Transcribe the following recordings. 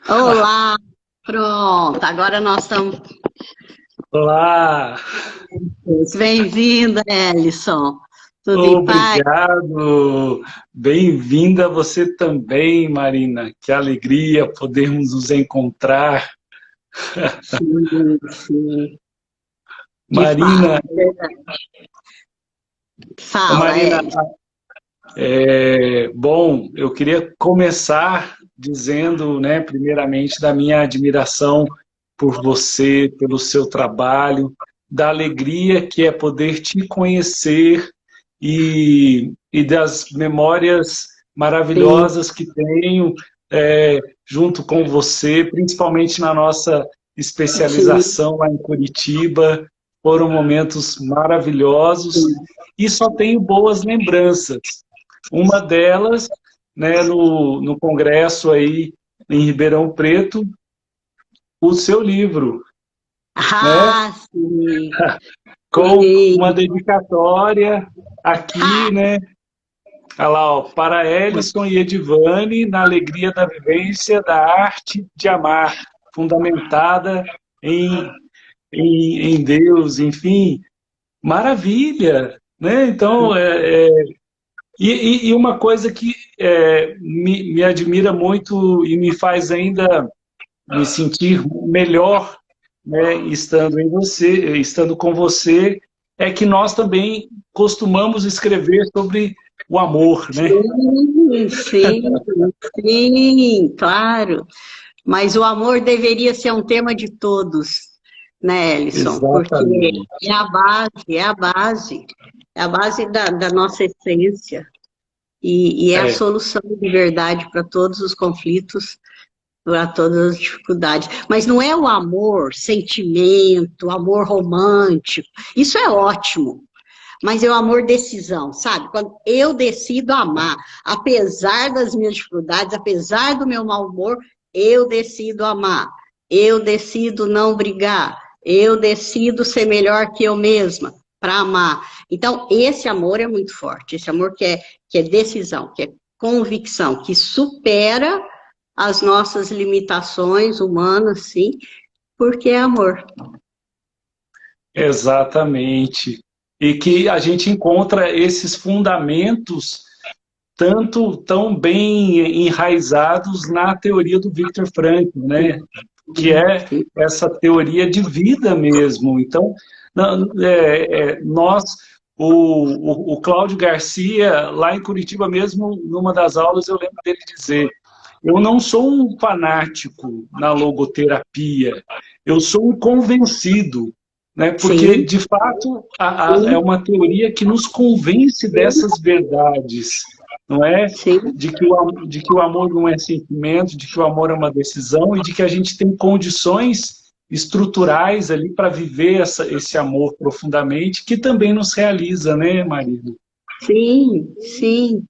Olá, pronto, agora nós estamos. Olá, Bem-vinda, Ellison. Tudo em paz? obrigado. Bem-vinda você também, Marina. Que alegria podermos nos encontrar. Sim, sim, de Marina, fato, verdade. Fala, Marina, Ellison. bom, eu queria começar dizendo, né, primeiramente, da minha admiração por você, pelo seu trabalho, da alegria que é poder te conhecer e das memórias Sim, maravilhosas que tenho junto com você, principalmente na nossa sim, especialização lá em Curitiba. Foram momentos maravilhosos sim. e só tenho boas lembranças. Uma delas, né, no congresso aí em Ribeirão Preto, o seu livro, né, Ah, sim, com uma sim. dedicatória aqui, Ha! né, olha lá, ó, para Ellison e Edivane, na alegria da vivência da arte de amar, fundamentada em Deus, enfim, maravilha, né? Então, e uma coisa que me admira muito e me faz ainda me sentir melhor, né, estando com você, é que nós também costumamos escrever sobre o amor, né? Sim, sim, sim, claro. Mas o amor deveria ser um tema de todos, né, Ellison? Porque Exatamente. é a base, é a base, é a base da nossa essência e é a É, solução de verdade para todos os conflitos, para todas as dificuldades. Mas não é o amor, sentimento, amor romântico. Isso é ótimo. Mas é o amor decisão, sabe? Quando eu decido amar, apesar das minhas dificuldades, apesar do meu mau humor, eu decido amar. Eu decido não brigar. Eu decido ser melhor que eu mesma para amar. Então, esse amor é muito forte. Esse amor que é decisão, que é convicção, que supera as nossas limitações humanas, sim, porque é amor. exatamente. E que a gente encontra esses fundamentos tanto tão bem enraizados na teoria do Viktor Frankl, né? Que é essa teoria de vida mesmo. Então, nós, o Cláudio Garcia, lá em Curitiba mesmo, numa das aulas, eu lembro dele dizer: eu não sou um fanático na logoterapia, eu sou um convencido, né? Porque, Sim, de fato, é sim, uma teoria que nos convence dessas verdades, não é? sim. De que o amor não é sentimento, de que o amor é uma decisão e de que a gente tem condições estruturais ali para viver esse amor profundamente, que também nos realiza, né, Marina? Sim, sim.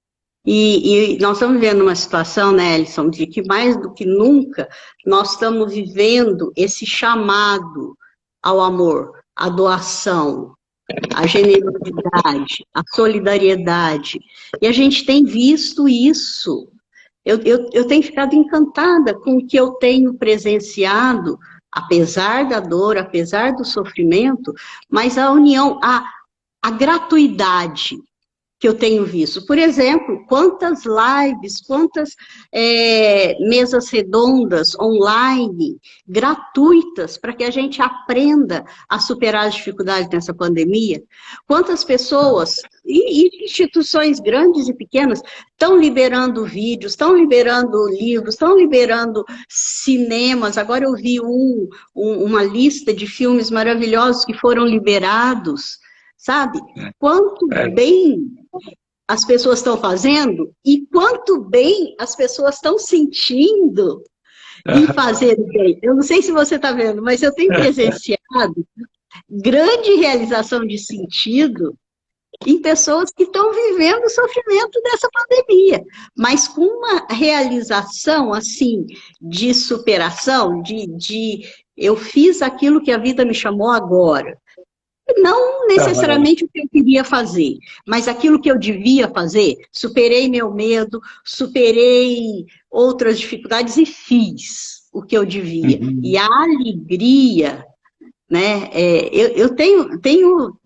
E nós estamos vivendo uma situação, né, Elison, de que mais do que nunca nós estamos vivendo esse chamado ao amor, à doação, à generosidade, à solidariedade. E a gente tem visto isso. Eu tenho ficado encantada com o que eu tenho presenciado, apesar da dor, apesar do sofrimento, mas a união, a gratuidade que eu tenho visto. Por exemplo, quantas lives, quantas mesas redondas online, gratuitas, para que a gente aprenda a superar as dificuldades nessa pandemia. Quantas pessoas e instituições grandes e pequenas estão liberando vídeos, estão liberando livros, estão liberando cinemas. Agora eu vi uma lista de filmes maravilhosos que foram liberados, sabe? Quanto É, bem as pessoas estão fazendo e quanto bem as pessoas estão sentindo em fazer o bem. Eu não sei se você está vendo, mas eu tenho presenciado grande realização de sentido em pessoas que estão vivendo o sofrimento dessa pandemia, mas com uma realização assim de superação, de eu fiz aquilo que a vida me chamou agora. Não necessariamente o que eu queria fazer, mas aquilo que eu devia fazer. Superei meu medo, superei outras dificuldades e fiz. o que eu devia. Uhum. E a alegria, né? Eu tenho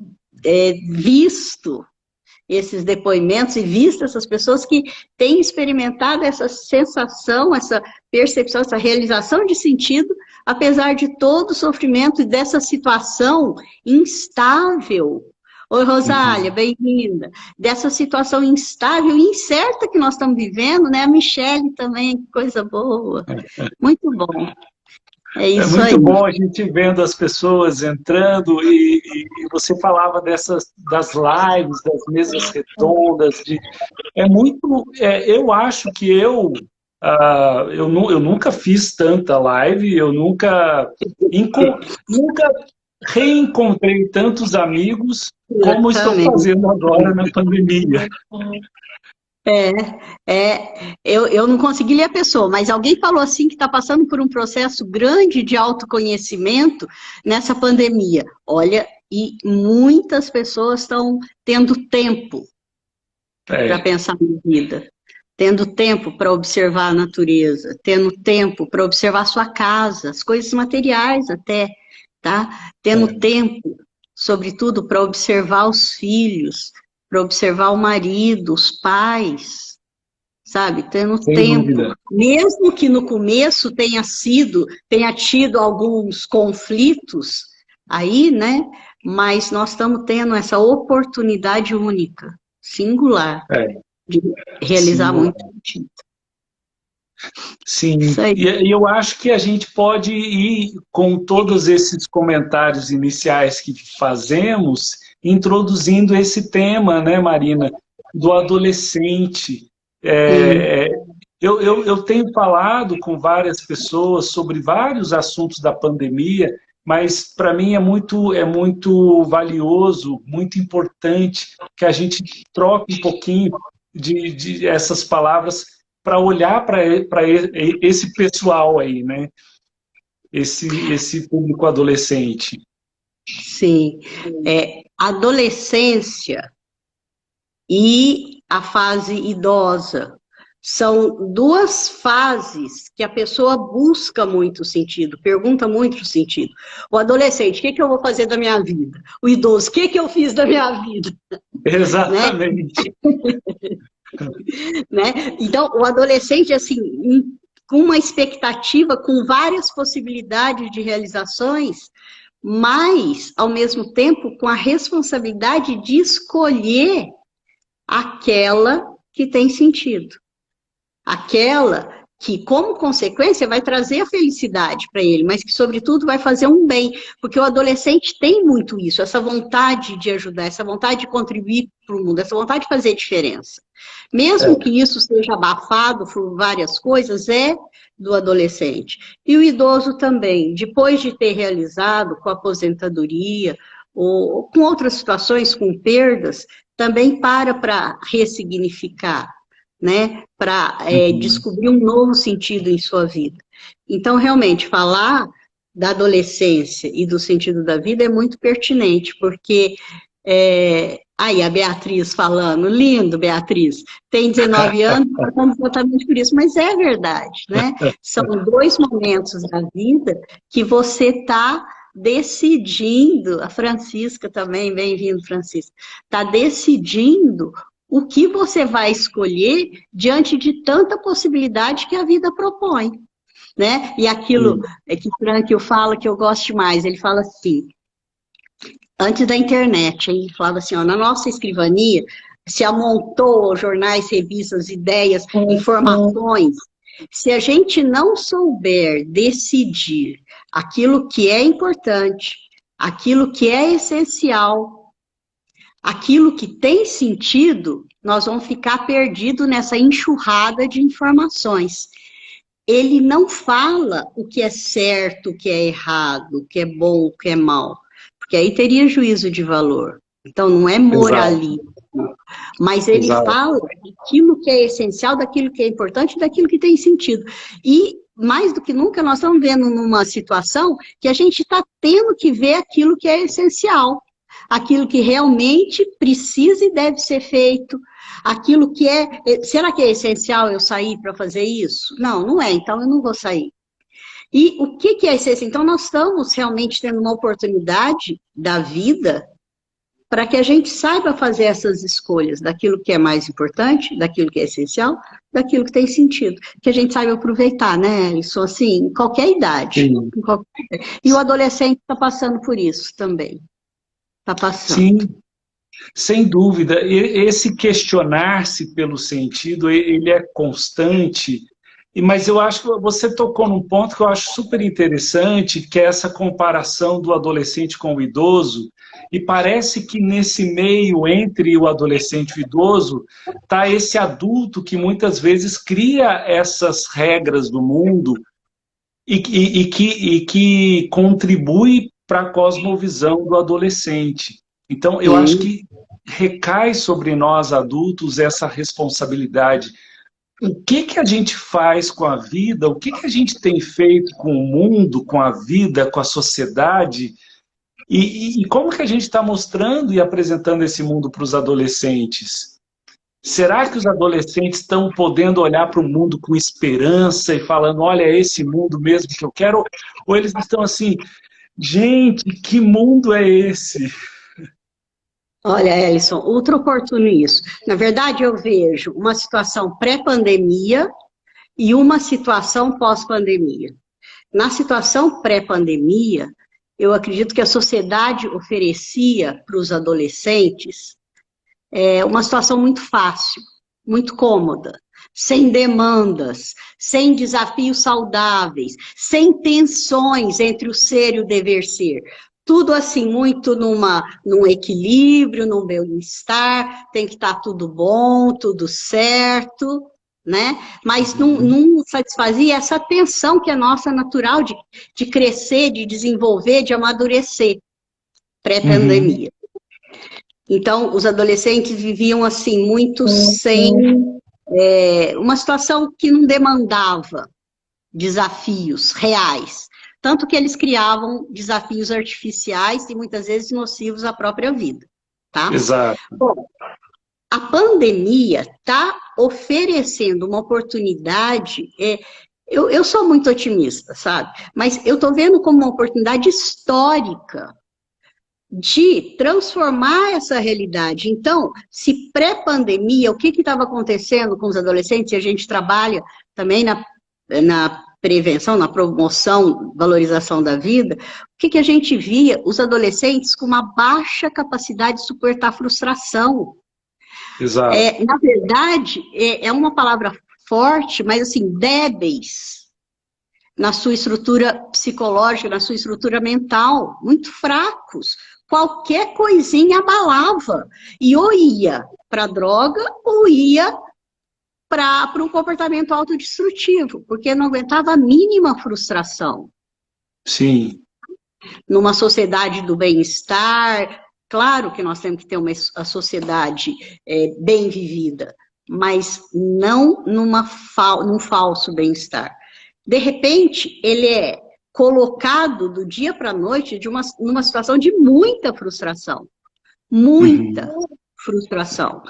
visto esses depoimentos e visto essas pessoas que têm experimentado essa sensação, essa percepção, essa realização de sentido, apesar de todo o sofrimento e dessa situação instável. Oi, Rosália, bem-vinda. Dessa situação instável e incerta que nós estamos vivendo, né? A Michele também, que coisa boa. Muito bom. É isso muito aí. bom a gente vendo as pessoas entrando e você falava das lives, das mesas redondas. Eu acho que eu nunca fiz tanta live, eu nunca reencontrei tantos amigos como estou fazendo agora na pandemia. Eu não consegui ler a pessoa, mas alguém falou assim que está passando por um processo grande de autoconhecimento nessa pandemia. Olha, e muitas pessoas estão tendo tempo para pensar na vida, tendo tempo para observar a natureza, tendo tempo para observar a sua casa, as coisas materiais até, tá? Tendo tempo, sobretudo, para observar os filhos, para observar o marido, os pais, sabe? Tendo Sem tempo. dúvida. Mesmo que no começo tenha tido alguns conflitos aí, né? Mas nós estamos tendo essa oportunidade única, singular, de realizar muito sentido. Sim, e eu acho que a gente pode ir com todos esses comentários iniciais que fazemos, introduzindo esse tema, né, Marina, do adolescente. Eu tenho falado com várias pessoas sobre vários assuntos da pandemia, mas para mim é muito valioso, muito importante que a gente troque um pouquinho de essas palavras para olhar para esse pessoal aí, né? Esse público adolescente. Sim. Adolescência e a fase idosa são duas fases que a pessoa busca muito sentido, pergunta muito sentido. O adolescente, o que eu vou fazer da minha vida? O idoso, o que eu fiz da minha vida? Exatamente. Né? Então, o adolescente, assim, com uma expectativa, com várias possibilidades de realizações, mas, ao mesmo tempo, com a responsabilidade de escolher aquela que tem sentido. Aquela que, como consequência, vai trazer a felicidade para ele, mas que, sobretudo, vai fazer um bem. Porque o adolescente tem muito isso, essa vontade de ajudar, essa vontade de contribuir para o mundo, essa vontade de fazer diferença. Mesmo que isso seja abafado por várias coisas, é do adolescente. E o idoso também, depois de ter realizado com a aposentadoria, ou com outras situações, com perdas, também para ressignificar, né? Para descobrir um novo sentido em sua vida. Então, realmente, falar da adolescência e do sentido da vida é muito pertinente, porque aí a Beatriz falando, lindo, Beatriz, tem 19 anos, passando exatamente por isso, mas é verdade, né? São dois momentos da vida que você está decidindo, a Francisca também, bem-vindo, Francisca, está decidindo o que você vai escolher diante de tanta possibilidade que a vida propõe, né? E aquilo que Frankl fala que eu gosto mais, ele fala assim, antes da internet, ele falava assim, ó, na nossa escrivania se amontou jornais, revistas, ideias, informações. Se a gente não souber decidir aquilo que é importante, aquilo que é essencial, aquilo que tem sentido, nós vamos ficar perdidos nessa enxurrada de informações. Ele não fala o que é certo, o que é errado, o que é bom, o que é mal, porque aí teria juízo de valor. Então, não é moralismo, mas ele fala daquilo que é essencial, daquilo que é importante, daquilo que tem sentido. E, mais do que nunca, nós estamos vendo numa situação que a gente está tendo que ver aquilo que é essencial, aquilo que realmente precisa e deve ser feito, aquilo que será que é essencial eu sair para fazer isso? Não, não é, então eu não vou sair. E o que é essência? Então, nós estamos realmente tendo uma oportunidade da vida para que a gente saiba fazer essas escolhas daquilo que é mais importante, daquilo que é essencial, daquilo que tem sentido. Que a gente saiba aproveitar, né, Alisson? Assim, em qualquer idade. Sim. E o adolescente está passando por isso também. Está passando. Sim, sem dúvida. Esse questionar-se pelo sentido, ele é constante. Mas eu acho que você tocou num ponto que eu acho super interessante, que é essa comparação do adolescente com o idoso. E parece que nesse meio entre o adolescente e o idoso está esse adulto que muitas vezes cria essas regras do mundo e que contribui para a cosmovisão do adolescente. Então, eu acho que recai sobre nós adultos essa responsabilidade. O que a gente faz com a vida, o que a gente tem feito com o mundo, com a vida, com a sociedade, e como que a gente está mostrando e apresentando esse mundo para os adolescentes? Será que os adolescentes estão podendo olhar para o mundo com esperança e falando, olha, é esse mundo mesmo que eu quero? Ou eles estão assim, gente, que mundo é esse? Olha, Ellison, ultra oportuno isso. Na verdade, eu vejo uma situação pré-pandemia e uma situação pós-pandemia. Na situação pré-pandemia, eu acredito que a sociedade oferecia para os adolescentes uma situação muito fácil, muito cômoda, sem demandas, sem desafios saudáveis, sem tensões entre o ser e o dever ser. Tudo assim, muito num equilíbrio, num bem-estar, tem que estar tudo bom, tudo certo, né? Mas não satisfazia essa tensão que é nossa natural de crescer, de desenvolver, de amadurecer, pré-pandemia. Então, os adolescentes viviam assim, muito sem uma situação que não demandava desafios reais. Tanto que eles criavam desafios artificiais e muitas vezes nocivos à própria vida. Tá? Exato. Bom, a pandemia está oferecendo uma oportunidade. Eu sou muito otimista, sabe? Mas eu estou vendo como uma oportunidade histórica de transformar essa realidade. Então, se pré-pandemia, o que estava acontecendo com os adolescentes, e a gente trabalha também na prevenção, na promoção, valorização da vida, o que a gente via? Os adolescentes com uma baixa capacidade de suportar frustração. Exato. Na verdade, é uma palavra forte, mas assim, débeis na sua estrutura psicológica, na sua estrutura mental, muito fracos. Qualquer coisinha abalava. E ou ia para a droga, ou ia para um comportamento autodestrutivo, porque não aguentava a mínima frustração. Sim. Numa sociedade do bem-estar, claro que nós temos que ter uma sociedade bem vivida, mas não num falso bem-estar. De repente, ele é colocado do dia para a noite numa situação de muita frustração. Muita frustração.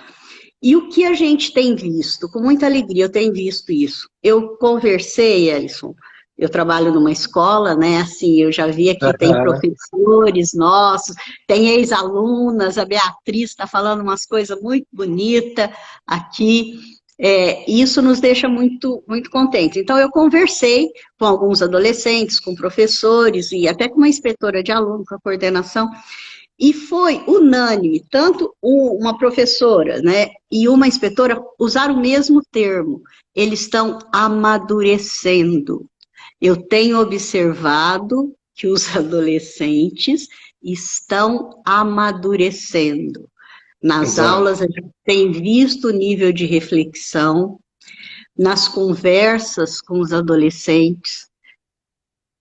E o que a gente tem visto? Com muita alegria eu tenho visto isso. Eu conversei, Ellison, eu trabalho numa escola, né? Assim, eu já vi aqui, tem professores nossos, tem ex-alunas, a Beatriz está falando umas coisas muito bonitas aqui. Isso nos deixa muito, muito contentes. Então, eu conversei com alguns adolescentes, com professores e até com uma inspetora de aluno, com a coordenação, e foi unânime, tanto uma professora, né, e uma inspetora usaram o mesmo termo. Eles estão amadurecendo. Eu tenho observado que os adolescentes estão amadurecendo. Nas aulas, a gente tem visto o nível de reflexão, nas conversas com os adolescentes.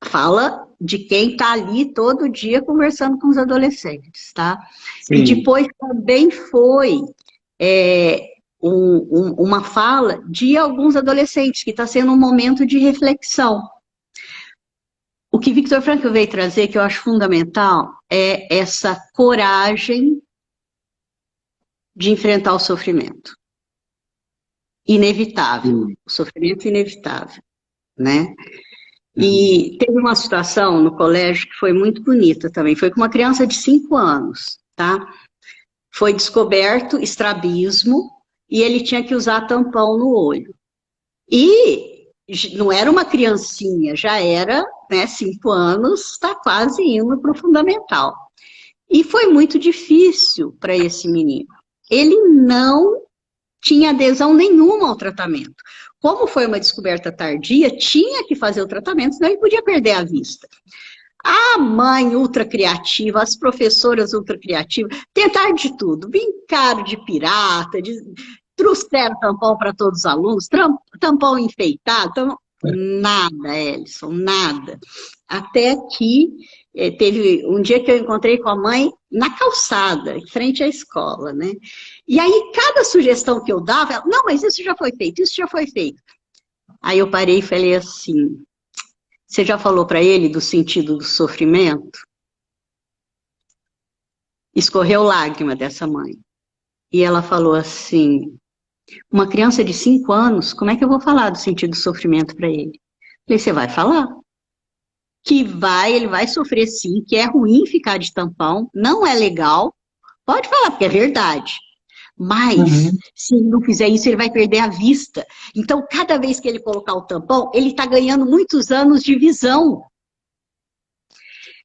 Fala de quem está ali todo dia conversando com os adolescentes, tá? Sim. E depois também foi uma fala de alguns adolescentes, que está sendo um momento de reflexão. O que Viktor Frankl veio trazer, que eu acho fundamental, é essa coragem de enfrentar o sofrimento. Inevitável. O sofrimento inevitável, né? E teve uma situação no colégio que foi muito bonita também. Foi com uma criança de 5 anos, tá? Foi descoberto estrabismo e ele tinha que usar tampão no olho. E não era uma criancinha, já era, né, 5 anos, está quase indo para o fundamental. E foi muito difícil para esse menino. Ele não tinha adesão nenhuma ao tratamento. Como foi uma descoberta tardia, tinha que fazer o tratamento, senão ele podia perder a vista. A mãe ultra criativa, as professoras ultra criativas, tentaram de tudo, brincaram de pirata, trouxeram tampão para todos os alunos, tampão enfeitado, nada, Elison, nada. Até que teve um dia que eu encontrei com a mãe na calçada, em frente à escola, né? E aí, cada sugestão que eu dava, ela, não, mas isso já foi feito, isso já foi feito. Aí eu parei e falei assim, você já falou para ele do sentido do sofrimento? Escorreu lágrima dessa mãe. E ela falou assim, uma criança de 5 anos, como é que eu vou falar do sentido do sofrimento para ele? Eu falei, você vai falar. Que ele vai sofrer sim, que é ruim ficar de tampão, não é legal. Pode falar, porque é verdade. Mas, se ele não fizer isso, ele vai perder a vista. Então, cada vez que ele colocar o tampão, ele está ganhando muitos anos de visão.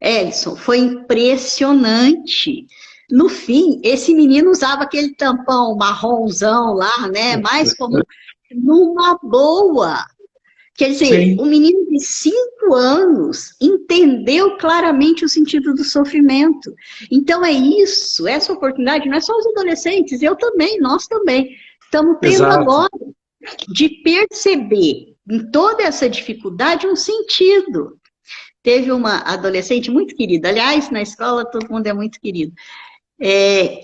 Elson, foi impressionante. No fim, esse menino usava aquele tampão marronzão lá, né? Mais como numa boa. Quer dizer, o menino de 5 anos entendeu claramente o sentido do sofrimento. Então é isso, essa oportunidade não é só os adolescentes, eu também, nós também. Estamos tendo agora de perceber em toda essa dificuldade um sentido. Teve uma adolescente muito querida, aliás, na escola todo mundo é muito querido,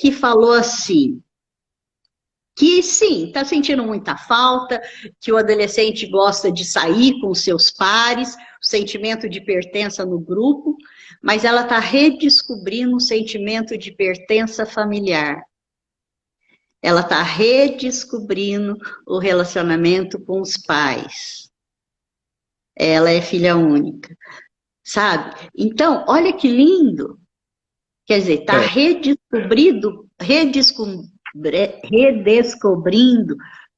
que falou assim, que sim, está sentindo muita falta, que o adolescente gosta de sair com os seus pares, o sentimento de pertença no grupo, mas ela está redescobrindo o sentimento de pertença familiar. Ela está redescobrindo o relacionamento com os pais. Ela é filha única, sabe? Então, olha que lindo. Quer dizer, está redescobrindo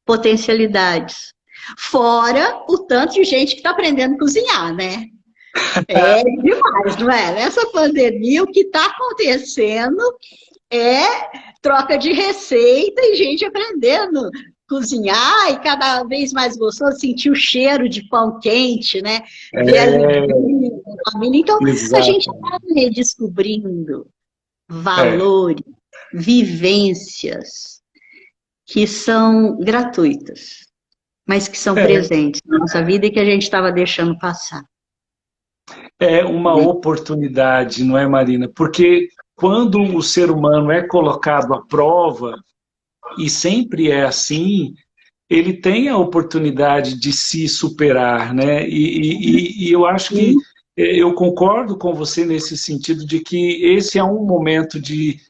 potencialidades. Fora o tanto de gente que está aprendendo a cozinhar, né? É demais, não é? Nessa pandemia, o que está acontecendo é troca de receita e gente aprendendo a cozinhar e cada vez mais gostoso sentir o cheiro de pão quente, né? Ver a família. Então, a gente está redescobrindo valores, vivências que são gratuitas, mas que são presentes na nossa vida e que a gente estava deixando passar. É uma oportunidade, não é, Marina? Porque quando o ser humano é colocado à prova, e sempre é assim, ele tem a oportunidade de se superar, né? E eu acho que eu concordo com você nesse sentido de que esse é um momento de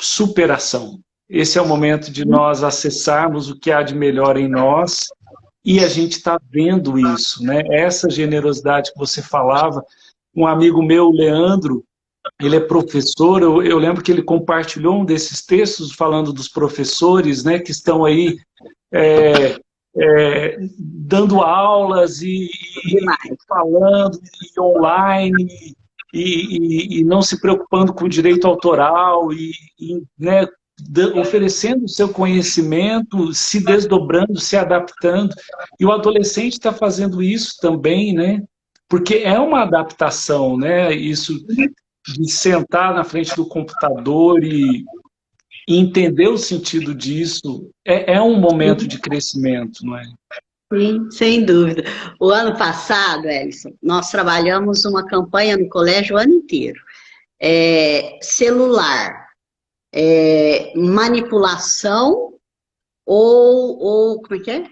superação. Esse é o momento de nós acessarmos o que há de melhor em nós e a gente está vendo isso, né? Essa generosidade que você falava. Um amigo meu, Leandro, ele é professor, eu lembro que ele compartilhou um desses textos falando dos professores, né, que estão aí dando aulas e falando e online e não se preocupando com o direito autoral né, oferecendo o seu conhecimento, se desdobrando, se adaptando. E o adolescente está fazendo isso também, né? Porque é uma adaptação, né? Isso de sentar na frente do computador e entender o sentido disso é um momento de crescimento, não é? Sim, sem dúvida. O ano passado, Elison, nós trabalhamos uma campanha no colégio o ano inteiro. Celular, manipulação ou como é que é?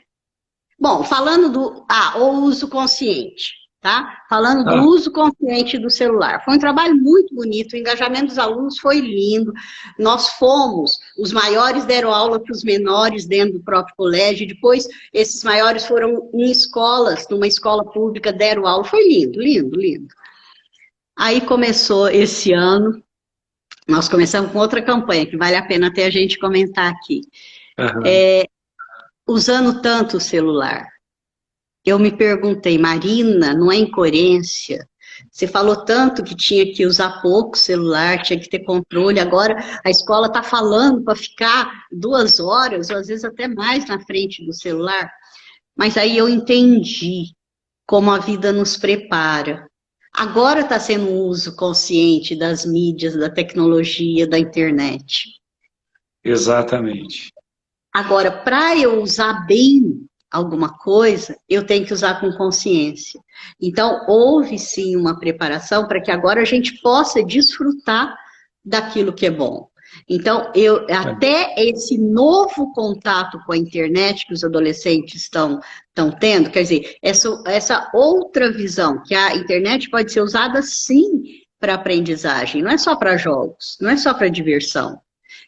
Bom, falando do o uso consciente. tá? Falando do uso consciente do celular. Foi um trabalho muito bonito, o engajamento dos alunos foi lindo. Nós fomos, os maiores deram aula para os menores dentro do próprio colégio, depois esses maiores foram em escolas, numa escola pública, deram aula. Foi lindo, lindo, lindo. Aí começou esse ano, nós começamos com outra campanha, que vale a pena até a gente comentar aqui. Usando tanto o celular. Eu me perguntei, Marina, não é incoerência? Você falou tanto que tinha que usar pouco celular, tinha que ter controle, agora a escola está falando para ficar 2 horas, ou às vezes até mais na frente do celular. Mas aí eu entendi como a vida nos prepara. Agora está sendo um uso consciente das mídias, da tecnologia, da internet. Exatamente. Agora, para eu usar bem alguma coisa, eu tenho que usar com consciência. Então, houve sim uma preparação para que agora a gente possa desfrutar daquilo que é bom. Então, até esse novo contato com a internet que os adolescentes estão tendo, quer dizer, essa outra visão, que a internet pode ser usada sim para aprendizagem, não é só para jogos, não é só para diversão.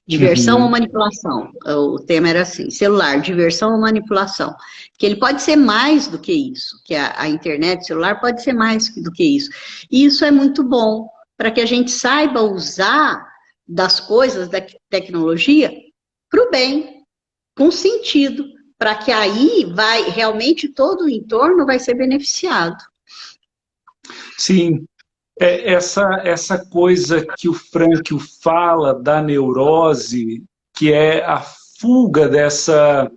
Diversão ou manipulação, o tema era assim, celular, diversão ou manipulação, que ele pode ser mais do que isso, que a internet, o celular pode ser mais do que isso, e isso é muito bom, para que a gente saiba usar das coisas, da tecnologia, para o bem, com sentido, para que aí realmente todo o entorno vai ser beneficiado. Sim. Essa coisa que o Frankl fala da neurose, que é a fuga essa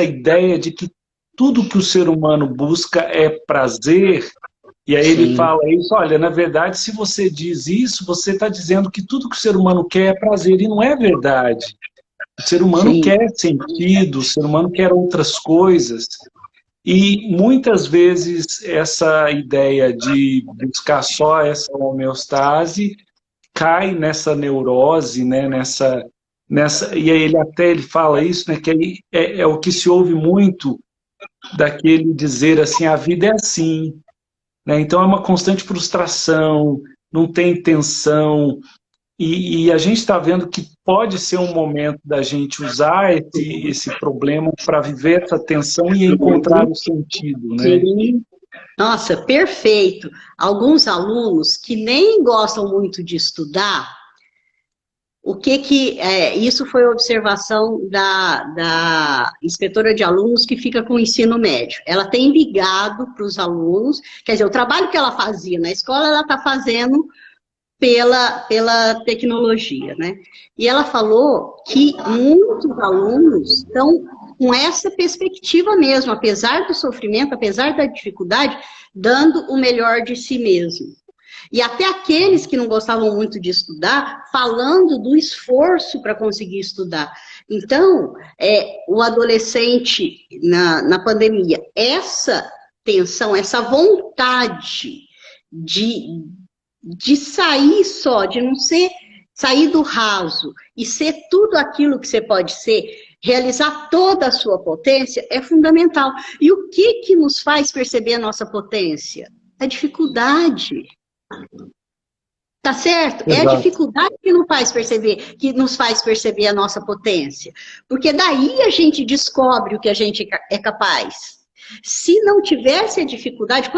ideia de que tudo que o ser humano busca é prazer, e aí ele fala isso, olha, na verdade, se você diz isso, você está dizendo que tudo que o ser humano quer é prazer, e não é verdade. O ser humano quer sentido, o ser humano quer outras coisas. E muitas vezes essa ideia de buscar só essa homeostase cai nessa neurose, né, e aí ele fala isso, né, que aí é o que se ouve muito daquele dizer assim, a vida é assim, né, então é uma constante frustração, não tem tensão, e a gente está vendo que pode ser um momento da gente usar esse problema para viver essa tensão e encontrar o sentido, né? Sim. Nossa, perfeito. Alguns alunos que nem gostam muito de estudar, isso foi observação da inspetora de alunos que fica com o ensino médio. Ela tem ligado para os alunos, quer dizer, o trabalho que ela fazia na escola, ela está fazendo pela tecnologia, né? E ela falou que muitos alunos estão com essa perspectiva mesmo, apesar do sofrimento, apesar da dificuldade, dando o melhor de si mesmo. E até aqueles que não gostavam muito de estudar, falando do esforço para conseguir estudar. Então, o adolescente na pandemia, essa tensão, essa vontade de sair só, de não sair do raso e ser tudo aquilo que você pode ser, realizar toda a sua potência, é fundamental. E o que nos faz perceber a nossa potência? A dificuldade. Tá certo? Exato. É a dificuldade que nos faz perceber a nossa potência. Porque daí a gente descobre o que a gente é capaz. Se não tivesse a dificuldade,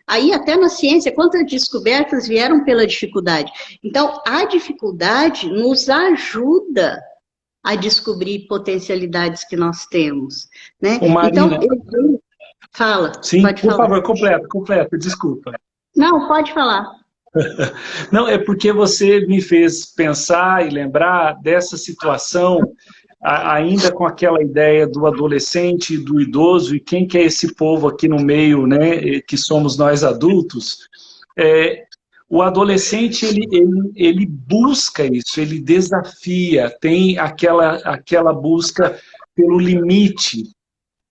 aí até na ciência, quantas descobertas vieram pela dificuldade? Então, a dificuldade nos ajuda a descobrir potencialidades que nós temos, né? Marina, então, fala. Sim, pode por falar. favor, completa, desculpa. Não, pode falar. Não, é porque você me fez pensar e lembrar dessa situação, ainda com aquela ideia do adolescente e do idoso, e quem que é esse povo aqui no meio, né, que somos nós adultos. O adolescente, ele busca isso, ele desafia, tem aquela busca pelo limite,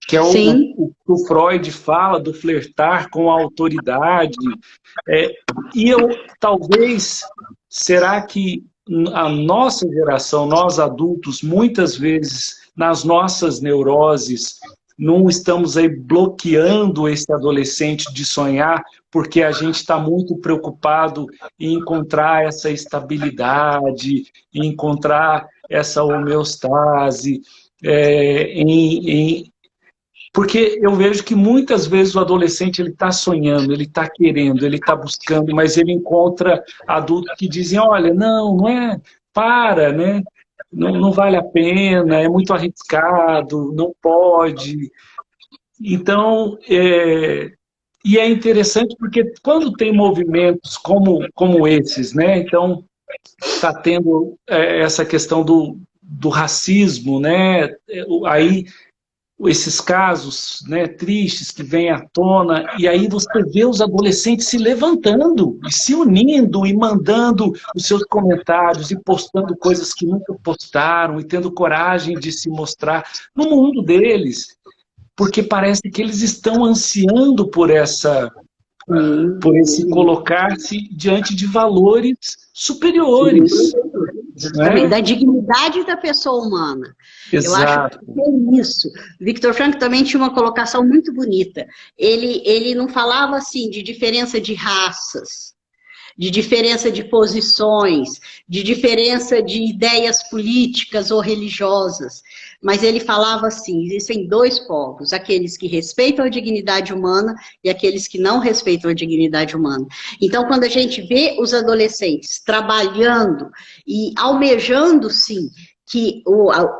que é o que o Freud fala do flertar com a autoridade. Talvez, será que a nossa geração, nós adultos, muitas vezes, nas nossas neuroses, não estamos aí bloqueando esse adolescente de sonhar, porque a gente está muito preocupado em encontrar essa estabilidade, em encontrar essa homeostase, porque eu vejo que muitas vezes o adolescente ele está sonhando, ele está querendo, ele está buscando, mas ele encontra adultos que dizem, olha, não é, para, né? Não vale a pena, é muito arriscado, não pode. Então, e é interessante porque quando tem movimentos como esses, né? Então, está tendo essa questão do racismo, né? Aí esses casos, né, tristes que vêm à tona, e aí você vê os adolescentes se levantando, e se unindo, e mandando os seus comentários, e postando coisas que nunca postaram, e tendo coragem de se mostrar no mundo deles, porque parece que eles estão ansiando por esse colocar-se diante de valores superiores. Também, da dignidade da pessoa humana. Exato. Eu acho que é isso. Victor Frankl também tinha uma colocação muito bonita. Ele não falava assim de diferença de raças, de diferença de posições, de diferença de ideias políticas ou religiosas, mas ele falava assim, existem dois povos, aqueles que respeitam a dignidade humana e aqueles que não respeitam a dignidade humana. Então, quando a gente vê os adolescentes trabalhando e almejando, sim, que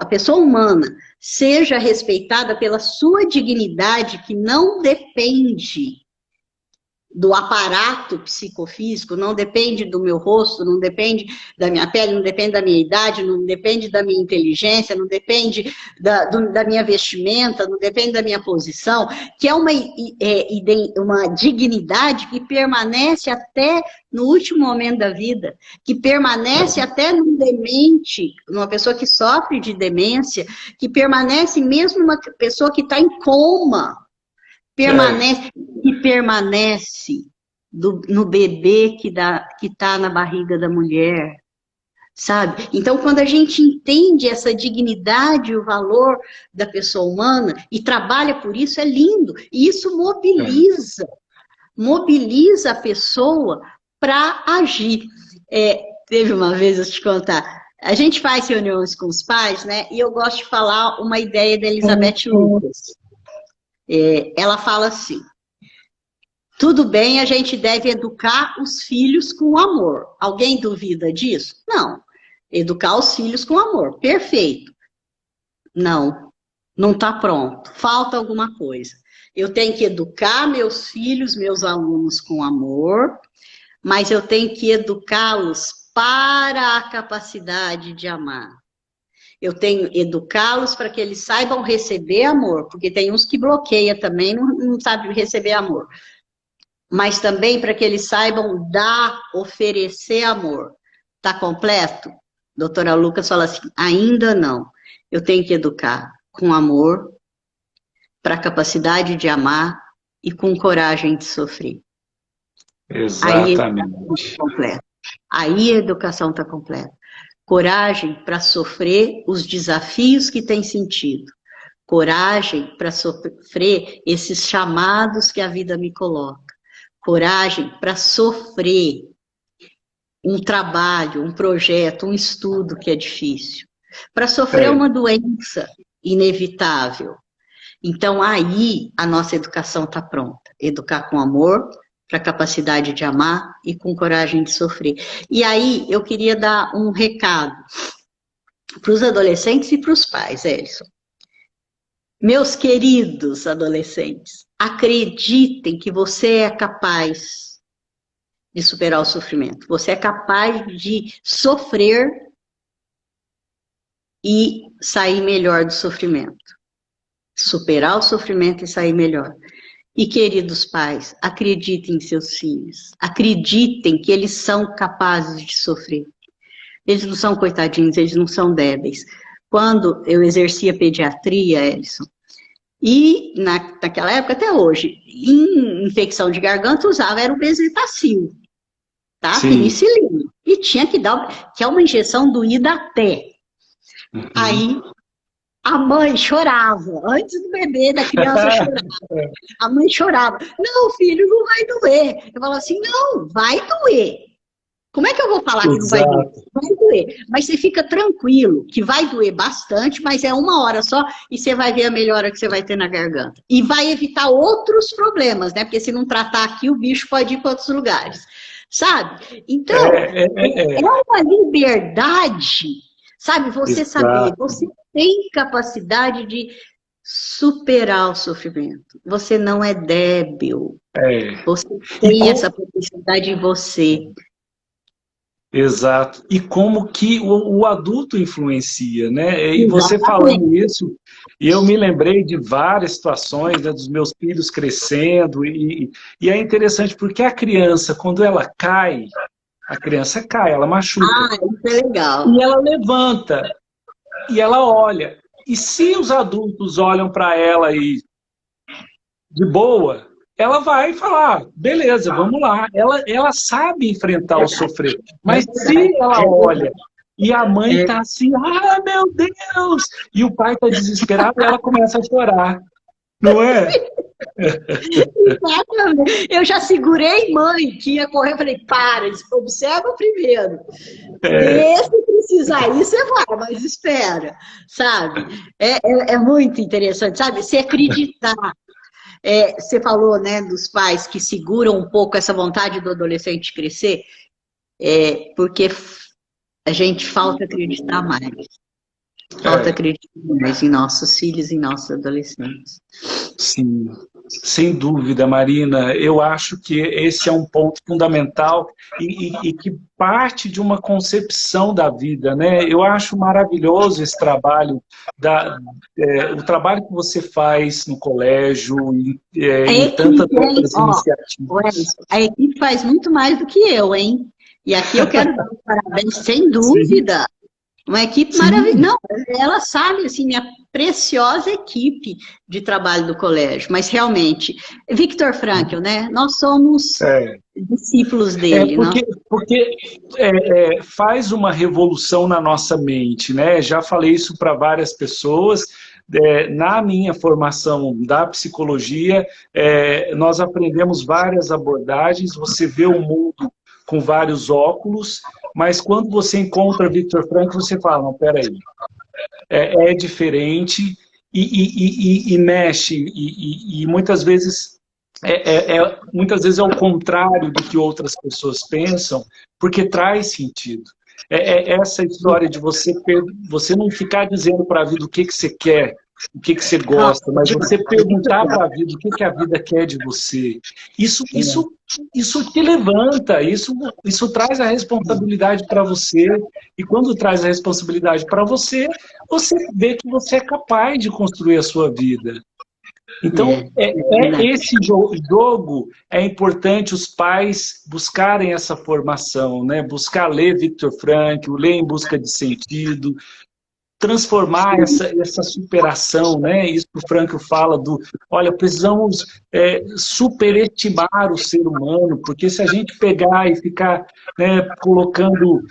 a pessoa humana seja respeitada pela sua dignidade, que não depende do aparato psicofísico, não depende do meu rosto, não depende da minha pele, não depende da minha idade, não depende da minha inteligência, não depende da minha vestimenta, não depende da minha posição, que é uma dignidade que permanece até no último momento da vida, que permanece até num demente, numa pessoa que sofre de demência, que permanece mesmo uma pessoa que está em coma, permanece no bebê que está na barriga da mulher, sabe? Então, quando a gente entende essa dignidade e o valor da pessoa humana e trabalha por isso, é lindo. E isso mobiliza a pessoa para agir. Teve uma vez, eu te contar, a gente faz reuniões com os pais, né? E eu gosto de falar uma ideia da Elizabeth Lucas. Ela fala assim, tudo bem, a gente deve educar os filhos com amor. Alguém duvida disso? Não. Educar os filhos com amor. Perfeito. Não está pronto. Falta alguma coisa. Eu tenho que educar meus filhos, meus alunos com amor, mas eu tenho que educá-los para a capacidade de amar. Eu tenho que educá-los para que eles saibam receber amor, porque tem uns que bloqueiam também, não sabem receber amor. Mas também para que eles saibam oferecer amor. Está completo? Doutora Lucas fala assim, ainda não. Eu tenho que educar com amor, para a capacidade de amar e com coragem de sofrer. Exatamente. Aí a educação está completa. Coragem para sofrer os desafios que tem sentido. Coragem para sofrer esses chamados que a vida me coloca. Coragem para sofrer um trabalho, um projeto, um estudo que é difícil. Para sofrer uma doença inevitável. Então, aí a nossa educação está pronta. Educar com amor, para a capacidade de amar e com coragem de sofrer. E aí, eu queria dar um recado para os adolescentes e para os pais, Elison. Meus queridos adolescentes, acreditem que você é capaz de superar o sofrimento. Você é capaz de sofrer e sair melhor do sofrimento. Superar o sofrimento e sair melhor. E, queridos pais, acreditem em seus filhos. Acreditem que eles são capazes de sofrer. Eles não são coitadinhos, eles não são débeis. Quando eu exercia pediatria, Elison, e naquela época, até hoje, em infecção de garganta, usava era o bezetacil, tá? Sim. Penicilina. E tinha que dar, que é uma injeção doída até. Aí, A mãe chorava, antes do bebê, da criança chorava. A mãe chorava. Não, filho, não vai doer. Eu falava assim, não, vai doer. Como é que eu vou falar que não vai doer? Exato. Vai doer. Mas você fica tranquilo, que vai doer bastante, mas é uma hora só e você vai ver a melhora que você vai ter na garganta. E vai evitar outros problemas, né? Porque se não tratar aqui, o bicho pode ir para outros lugares. Sabe? Então, é uma liberdade, sabe? Você saber, Exato. você tem capacidade de superar o sofrimento. Você não é débil. É. Você E tem essa possibilidade em você. exato. E como que o adulto influencia, né? E você Exatamente. falando isso, eu me lembrei de várias situações, né, dos meus filhos crescendo, e é interessante porque a criança, quando ela cai, a criança cai, ela machuca, Ah, isso é legal. e ela levanta, e ela olha. E se os adultos olham para ela e de boa, ela vai falar, beleza, vamos lá. Ela sabe enfrentar o sofrer. É Mas verdade. se ela É olha verdade. e a mãe É, tá assim, ah, meu Deus! E o pai tá desesperado, ela começa a chorar. Não é? exatamente. Eu já segurei mãe que ia correr, eu falei, para, observa primeiro. É, Vê se precisar ir, você vai, mas espera, sabe? É muito interessante, sabe? Se acreditar. Você falou, né, dos pais que seguram um pouco essa vontade do adolescente crescer, porque a gente falta acreditar mais. Falta é. acreditar mais em nossos filhos e nossos adolescentes. Sim, sem dúvida, Marina. Eu acho que esse é um ponto fundamental e que parte de uma concepção da vida, né? Eu acho maravilhoso esse trabalho, o trabalho que você faz no colégio, A em tantas equipe, hein? outras Ó, iniciativas. a equipe faz muito mais do que eu, hein? E aqui eu quero dar os parabéns, sem Sim, dúvida. Uma equipe maravilhosa. sim, Não, ela sabe, assim, minha preciosa equipe de trabalho do colégio. Mas realmente, Viktor Frankl, né? Nós somos é. discípulos É dele, não? porque faz uma revolução na nossa mente, né? Já falei isso para várias pessoas. Na minha formação da psicologia, nós aprendemos várias abordagens. Você vê o mundo com vários óculos, mas quando você encontra Viktor Frankl, você fala, não, peraí, é diferente e mexe, e muitas vezes é o contrário do que outras pessoas pensam, porque traz sentido. É essa história de você não ficar dizendo para a vida o que você quer, o que você Não, gosta, mas você perguntar para a vida o que a vida quer de você. Isso te levanta, isso traz a responsabilidade para você, e quando traz a responsabilidade para você, você vê que você é capaz de construir a sua vida. Então, verdade. esse jogo é importante os pais buscarem essa formação, né? Buscar ler Viktor Frankl, ler Em Busca de Sentido, transformar essa superação, né? Isso que o Frankl fala olha, precisamos superestimar o ser humano, porque se a gente pegar e ficar, né, colocando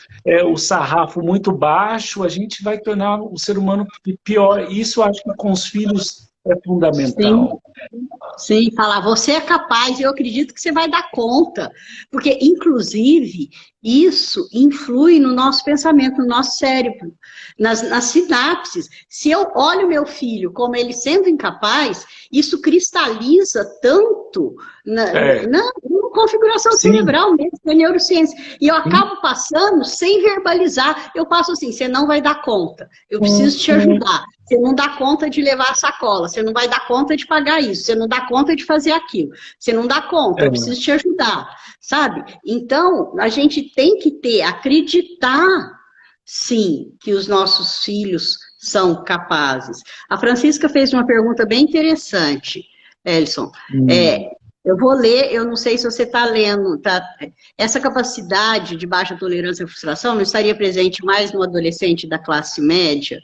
o sarrafo muito baixo, a gente vai tornar o ser humano pior. Isso eu acho que com os filhos é Sim. fundamental. Sim, falar, você é capaz, eu acredito que você vai dar conta. Porque, inclusive, isso influi no nosso pensamento, no nosso cérebro, nas sinapses. Se eu olho meu filho como ele sendo incapaz, isso cristaliza tanto É, na configuração sim, cerebral mesmo, na neurociência. E eu sim, acabo passando sem verbalizar. Eu passo assim, você não vai dar conta, eu preciso te ajudar. Você não dá conta de levar a sacola, você não vai dar conta de pagar isso, você não dá conta de fazer aquilo, você não dá conta, eu é, preciso te ajudar, sabe? Então, a gente tem que acreditar, sim, que os nossos filhos são capazes. A Francisca fez uma pergunta bem interessante, Elson. hum, Eu vou ler, eu não sei se você está lendo, tá? Essa capacidade de baixa tolerância à frustração não estaria presente mais no adolescente da classe média?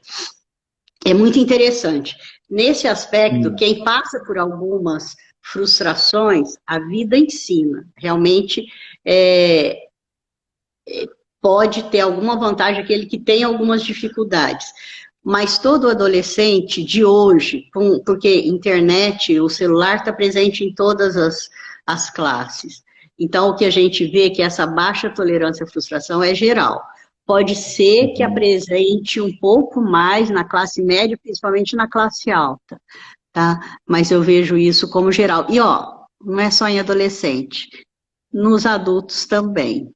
É muito interessante. Nesse aspecto, hum, quem passa por algumas frustrações, a vida ensina. Realmente pode ter alguma vantagem aquele que tem algumas dificuldades. mas todo adolescente de hoje, porque internet, o celular está presente em todas as classes. Então, o que a gente vê é que essa baixa tolerância à frustração é geral. Pode ser que apresente um pouco mais na classe média, principalmente na classe alta, tá? Mas eu vejo isso como geral. E, ó, não é só em adolescente, nos adultos também.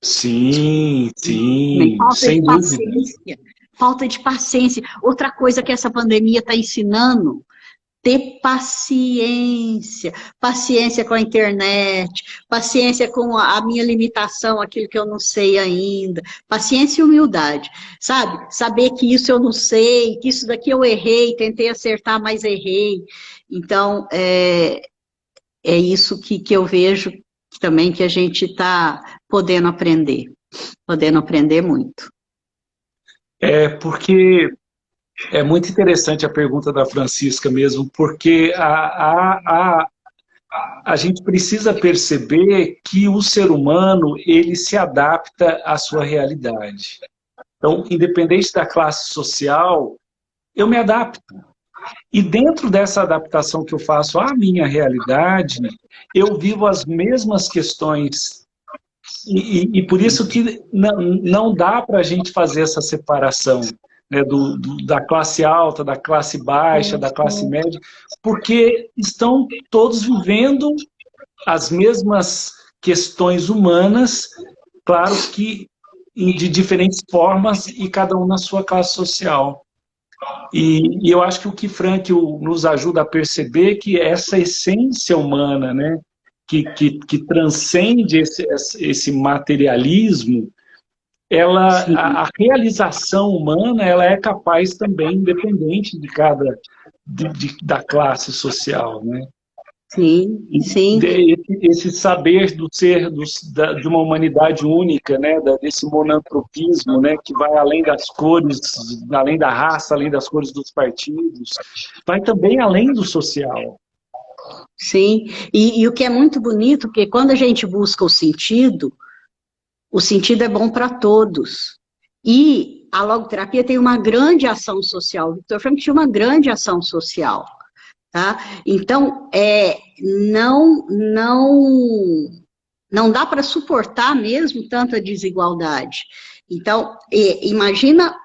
Sim, sim, Falta sem de dúvida. paciência. Falta de paciência. Outra coisa que essa pandemia está ensinando, ter paciência. Paciência com a internet, paciência com a minha limitação, aquilo que eu não sei ainda. Paciência e humildade, sabe? Saber que isso eu não sei, que isso daqui eu errei, tentei acertar, mas errei. Então, é isso que eu vejo também que a gente está podendo aprender muito. É porque é muito interessante a pergunta da Francisca mesmo, porque a gente precisa perceber que o ser humano, ele se adapta à sua realidade. Então, independente da classe social, eu me adapto. E dentro dessa adaptação que eu faço à minha realidade, eu vivo as mesmas questões. E por isso que não dá para a gente fazer essa separação, né, da classe alta, da classe baixa, da classe média, porque estão todos vivendo as mesmas questões humanas, claro que de diferentes formas e cada um na sua classe social. E eu acho que o que Frankl nos ajuda a perceber que essa essência humana, né, que transcende esse materialismo, a realização humana, ela é capaz também, independente da classe social, né? Sim, sim. Esse saber do ser, de uma humanidade única, né, desse monantropismo, né, que vai além das cores, além da raça, além das cores dos partidos, vai também além do social. Sim, e o que é muito bonito, porque quando a gente busca o sentido é bom para todos. E a logoterapia tem uma grande ação social. O Viktor Frankl tinha uma grande ação social. Tá? Então, não dá para suportar mesmo tanta desigualdade. Então, imagina,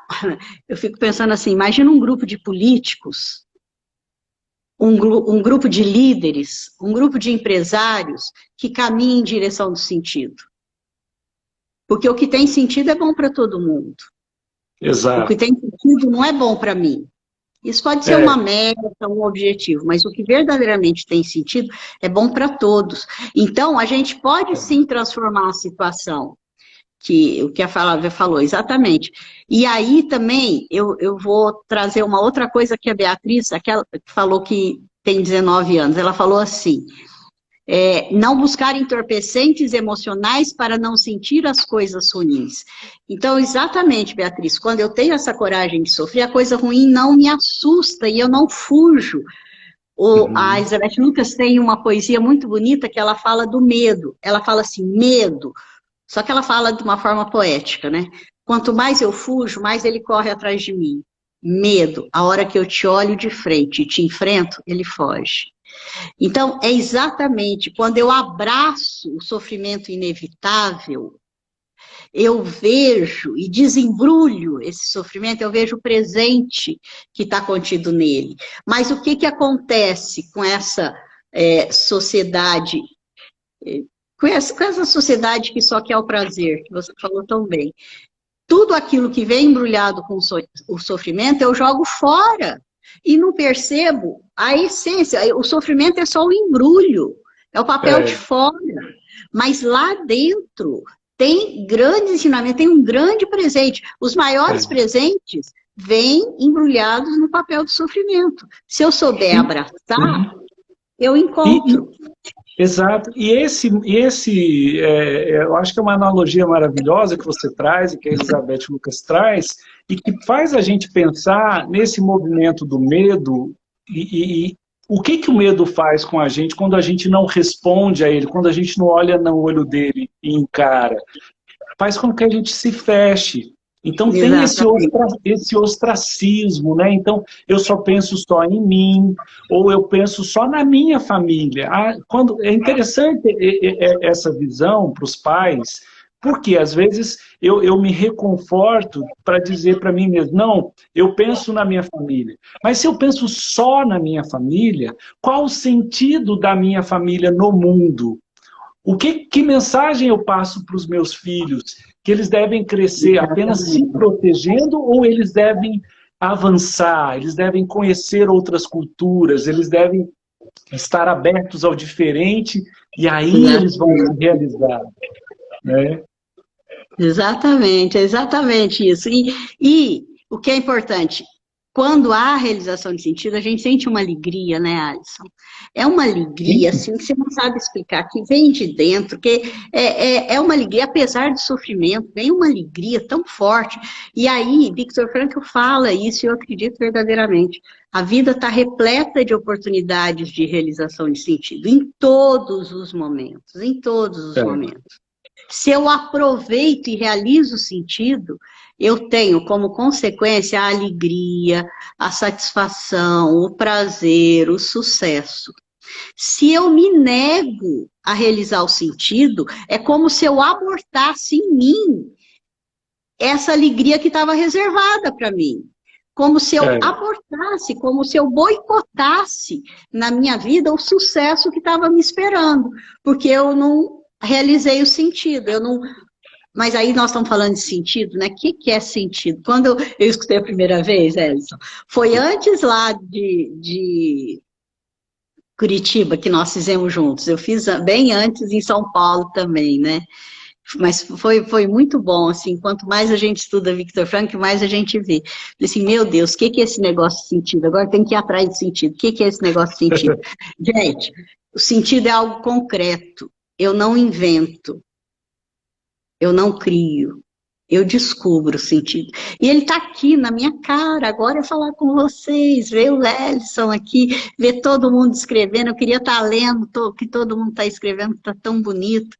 eu fico pensando assim, imagina um grupo de políticos, um grupo de líderes, um grupo de empresários que caminham em direção do sentido. Porque o que tem sentido é bom para todo mundo. Exato. O que tem sentido não é bom para mim. Isso pode ser uma meta, um objetivo, mas o que verdadeiramente tem sentido é bom para todos. Então, a gente pode sim transformar a situação, o que a Flávia falou, exatamente. E aí também, eu vou trazer uma outra coisa que a Beatriz, aquela que falou que tem 19 anos, ela falou assim, não buscar entorpecentes emocionais para não sentir as coisas ruins. Então, exatamente, Beatriz, quando eu tenho essa coragem de sofrer, a coisa ruim não me assusta e eu não fujo. A Elizabeth Lucas tem uma poesia muito bonita que ela fala do medo. Ela fala assim, medo, só que ela fala de uma forma poética, né? Quanto mais eu fujo, mais ele corre atrás de mim. Medo, a hora que eu te olho de frente e te enfrento, ele foge. Então, é exatamente quando eu abraço o sofrimento inevitável, eu vejo e desembrulho esse sofrimento, eu vejo o presente que está contido nele. Mas o que acontece com essa sociedade, com essa sociedade que só quer o prazer, que você falou tão bem? Tudo aquilo que vem embrulhado com o sofrimento, eu jogo fora. E não percebo a essência. O sofrimento é só o embrulho, é o papel de fora. Mas lá dentro tem grande ensinamento, tem um grande presente. Os maiores presentes vêm embrulhados no papel do sofrimento. Se eu souber abraçar, eu encontro. Exato. E eu acho que é uma analogia maravilhosa que você traz e que a Elizabeth Lucas traz, e que faz a gente pensar nesse movimento do medo e o que o medo faz com a gente quando a gente não responde a ele, quando a gente não olha no olho dele e encara. Faz com que a gente se feche. Então tem Exatamente. esse ostracismo, né? Então eu só penso só em mim, ou eu penso só na minha família. É interessante essa visão para os pais, porque às vezes eu me reconforto para dizer para mim mesmo, não, eu penso na minha família. Mas se eu penso só na minha família, qual o sentido da minha família no mundo? Que mensagem eu passo para os meus filhos? Que eles devem crescer apenas se Exatamente. protegendo ou eles devem avançar, eles devem conhecer outras culturas, eles devem estar abertos ao diferente e aí eles vão se Exatamente. realizar, né? Exatamente, é exatamente isso. E o que é importante, quando há realização de sentido, a gente sente uma alegria, né, Alisson? É uma alegria, Sim, assim, que você não sabe explicar, que vem de dentro, que é uma alegria, apesar do sofrimento, vem uma alegria tão forte. E aí, Viktor Frankl fala isso, e eu acredito verdadeiramente. A vida está repleta de oportunidades de realização de sentido, em todos os momentos, em todos os é, momentos. Se eu aproveito e realizo o sentido, eu tenho como consequência a alegria, a satisfação, o prazer, o sucesso. Se eu me nego a realizar o sentido, é como se eu abortasse em mim essa alegria que estava reservada para mim. Como se eu é, abortasse, como se eu boicotasse na minha vida o sucesso que estava me esperando, porque eu não realizei o sentido, eu não. Mas aí nós estamos falando de sentido, né? O que é sentido? Quando eu escutei a primeira vez, Elson, foi antes lá de Curitiba que nós fizemos juntos. Eu fiz bem antes em São Paulo também, né? Mas foi muito bom, assim, quanto mais a gente estuda Viktor Frankl, mais a gente vê. Falei assim, meu Deus, o que é esse negócio de sentido? Agora tem que ir atrás de sentido. O que é esse negócio de sentido? Gente, o sentido é algo concreto. Eu não invento, eu não crio, eu descubro o sentido. E ele está aqui na minha cara, agora é falar com vocês, ver o Lelson aqui, ver todo mundo escrevendo. Eu queria estar lendo o que todo mundo está escrevendo, que está tão bonito.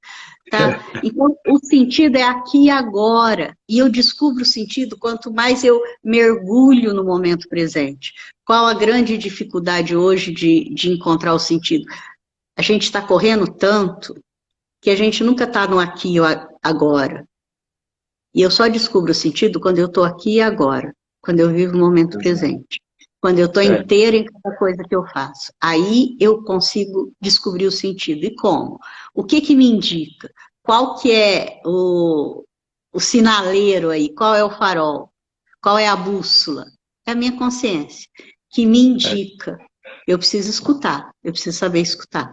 Tá? Então, o sentido é aqui e agora. E eu descubro o sentido quanto mais eu mergulho no momento presente. Qual a grande dificuldade hoje de encontrar o sentido? A gente está correndo tanto que a gente nunca está no aqui e agora. E eu só descubro o sentido quando eu estou aqui e agora, quando eu vivo o momento presente, quando eu estou é, inteira em cada coisa que eu faço. Aí eu consigo descobrir o sentido. E como? O que me indica? Qual que é o sinaleiro aí? Qual é o farol? Qual é a bússola? É a minha consciência, que me é. indica. Eu preciso escutar, eu preciso saber escutar.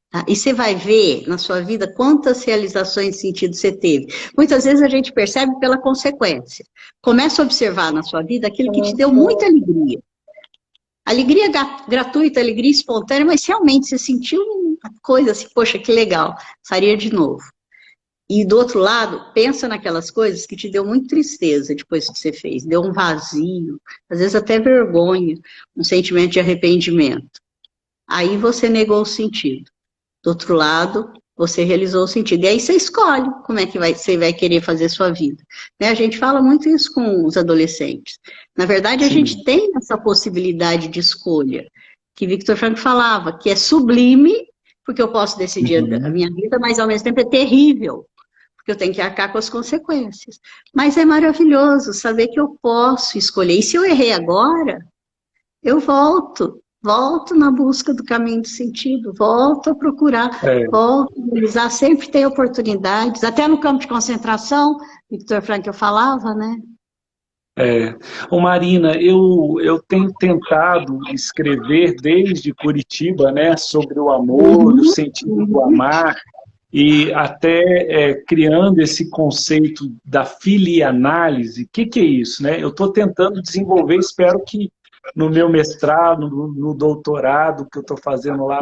Tá? E você vai ver na sua vida quantas realizações de sentido você teve. Muitas vezes a gente percebe pela consequência. Começa a observar na sua vida aquilo que te deu muita alegria. Alegria gratuita, alegria espontânea, mas realmente você sentiu uma coisa assim, poxa, que legal, faria de novo. E do outro lado, pensa naquelas coisas que te deu muita tristeza depois que você fez, deu um vazio, às vezes até vergonha, um sentimento de arrependimento. Aí você negou o sentido. Do outro lado, você realizou o sentido. E aí você escolhe como é que você vai querer fazer sua vida. Né? A gente fala muito isso com os adolescentes. Na verdade, a gente Sim, tem essa possibilidade de escolha, que Viktor Frankl falava, que é sublime, porque eu posso decidir a uhum, minha vida, mas ao mesmo tempo é terrível, porque eu tenho que arcar com as consequências. Mas é maravilhoso saber que eu posso escolher. E se eu errei agora, eu volto na busca do caminho do sentido, volto a procurar, é. volto a realizar, sempre tem oportunidades, até no campo de concentração, Victor Frankl falava, né? É. Ô Marina, eu tenho tentado escrever desde Curitiba, né, sobre o amor, o Uhum, sentido do uhum. amar, e até criando esse conceito da filianálise. O que é isso, né? Eu estou tentando desenvolver, espero que no meu mestrado, no doutorado que eu estou fazendo lá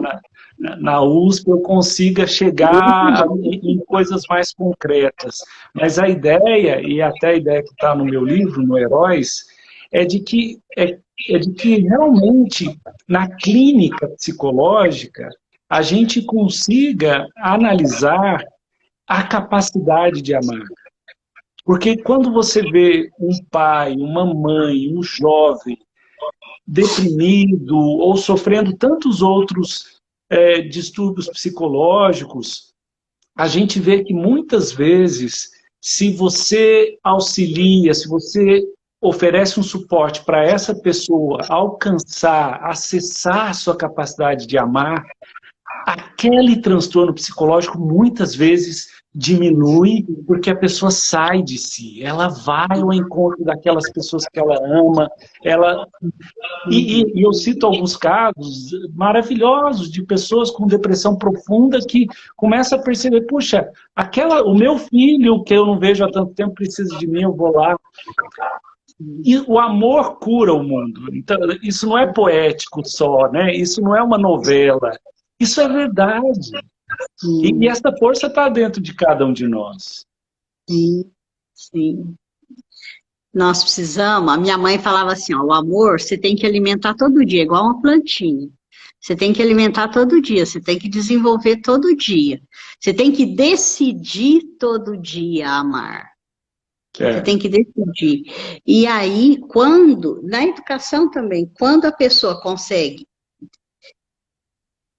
na USP, eu consiga Muito chegar bom. em coisas mais concretas. Mas a ideia, e até a ideia que está no meu livro, no Heróis, é de que realmente na clínica psicológica a gente consiga analisar a capacidade de amar. Porque quando você vê um pai, uma mãe, um jovem deprimido ou sofrendo tantos outros distúrbios psicológicos, a gente vê que muitas vezes, se você auxilia, se você oferece um suporte para essa pessoa alcançar, acessar a sua capacidade de amar, aquele transtorno psicológico muitas vezes diminui porque a pessoa sai de si, ela vai ao encontro daquelas pessoas que ela ama, ela e eu cito alguns casos maravilhosos de pessoas com depressão profunda que começam a perceber, puxa, o meu filho que eu não vejo há tanto tempo precisa de mim, eu vou lá. E o amor cura o mundo. Então, isso não é poético só, né? Isso não é uma novela. Isso é verdade. E essa força está dentro de cada um de nós. Sim, sim. Nós precisamos, a minha mãe falava assim, ó, o amor você tem que alimentar todo dia, igual uma plantinha. Você tem que alimentar todo dia, você tem que desenvolver todo dia. Você tem que decidir todo dia amar. Você tem que decidir. E aí, na educação também, quando a pessoa consegue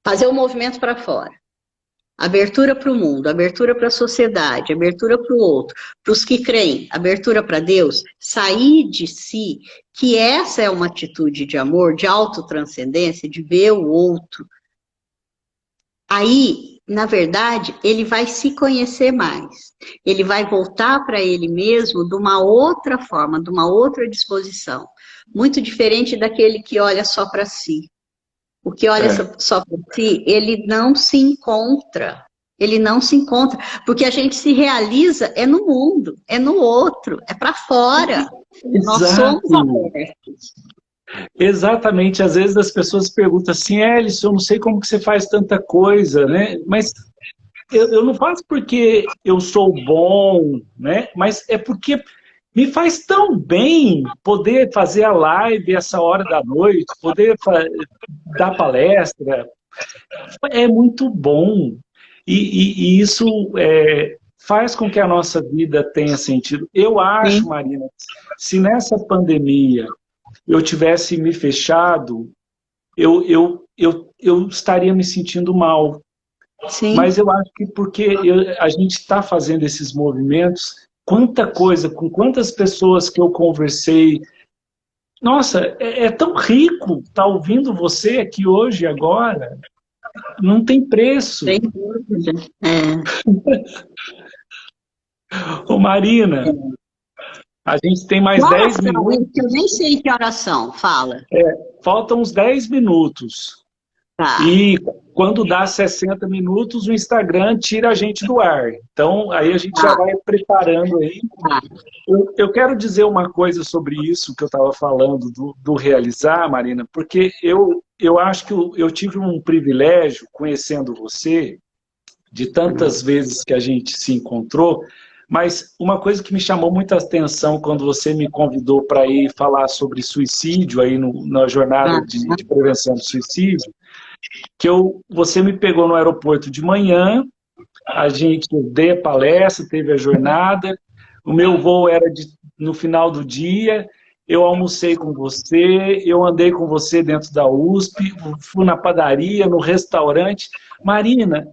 fazer o movimento para fora, abertura para o mundo, abertura para a sociedade, abertura para o outro, para os que creem, abertura para Deus, sair de si, que essa é uma atitude de amor, de autotranscendência, de ver o outro. Aí, na verdade, ele vai se conhecer mais. Ele vai voltar para ele mesmo de uma outra forma, de uma outra disposição. Muito diferente daquele que olha só para si. O que olha só para si, ele não se encontra. Ele não se encontra. Porque a gente se realiza no mundo, no outro, para fora. Exato. Nós somos abertos. Exatamente. Às vezes as pessoas perguntam assim, Hélice, eu não sei como que você faz tanta coisa, né? Mas eu não faço porque eu sou bom, né? Mas é porque me faz tão bem poder fazer a live essa hora da noite, poder dar palestra. É muito bom. E isso faz com que a nossa vida tenha sentido. Eu acho, Marina, se nessa pandemia eu tivesse me fechado, eu estaria me sentindo mal. Sim. Mas eu acho que porque a gente está fazendo esses movimentos, quanta coisa, com quantas pessoas que eu conversei. Nossa, é tão rico estar ouvindo você aqui hoje, agora. Não tem preço. Sem dúvida. Ô Marina, a gente tem mais 10 minutos. Eu nem sei que horas são, fala. Faltam uns 10 minutos. Tá. E quando dá 60 minutos, o Instagram tira a gente do ar. Então, aí a gente já vai preparando aí. Tá. Eu quero dizer uma coisa sobre isso que eu estava falando, do realizar, Marina, porque eu acho que eu tive um privilégio, conhecendo você, de tantas vezes que a gente se encontrou, mas uma coisa que me chamou muita atenção quando você me convidou para ir falar sobre suicídio aí na jornada de prevenção do suicídio, que você me pegou no aeroporto de manhã, a gente deu a palestra, teve a jornada, o meu voo era no final do dia, eu almocei com você, eu andei com você dentro da USP, fui na padaria, no restaurante. Marina,